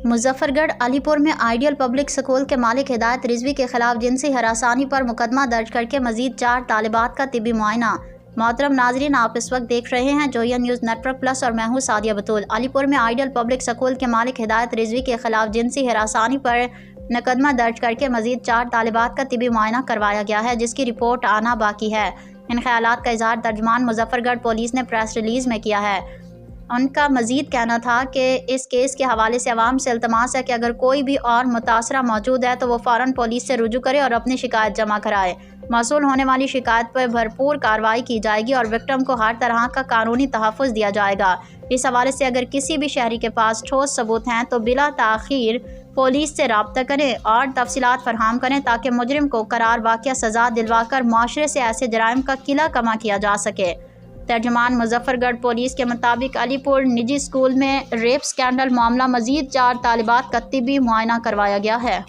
مظفر گڑھ علی پور میں آئیڈیل پبلک اسکول کے مالک ہدایت رضوی کے خلاف جنسی ہراسانی پر مقدمہ درج کر کے مزید 4 طالبات کا طبی معائنہ۔ محترم ناظرین، آپ اس وقت دیکھ رہے ہیں جویا نیوز نیٹ ورک پلس اور میں ہوں سعدیہ بطول۔ علی پور میں آئیڈیل پبلک اسکول کے مالک ہدایت رضوی کے خلاف جنسی ہراسانی پر مقدمہ درج کر کے مزید 4 طالبات کا طبی معائنہ کروایا گیا ہے، جس کی رپورٹ آنا باقی ہے۔ ان خیالات کا اظہار ترجمان مظفر گڑھ پولیس نے پریس ریلیز میں کیا ہے۔ ان کا مزید کہنا تھا کہ اس کیس کے حوالے سے عوام سے التماس ہے کہ اگر کوئی بھی اور متاثرہ موجود ہے تو وہ فوراً پولیس سے رجوع کرے اور اپنی شکایت جمع کرائے۔ موصول ہونے والی شکایت پر بھرپور کارروائی کی جائے گی اور وکٹم کو ہر طرح کا قانونی تحفظ دیا جائے گا۔ اس حوالے سے اگر کسی بھی شہری کے پاس ٹھوس ثبوت ہیں تو بلا تاخیر پولیس سے رابطہ کریں اور تفصیلات فراہم کریں تاکہ مجرم کو قرار واقعہ سزا دلوا کر معاشرے سے ایسے جرائم کا قلعہ کما کیا جا سکے۔ ترجمان مظفر گڑھ پولیس کے مطابق علی پور نجی اسکول میں ریپ سکینڈل معاملہ مزید 4 طالبات کا طبی معائنہ کروایا گیا ہے۔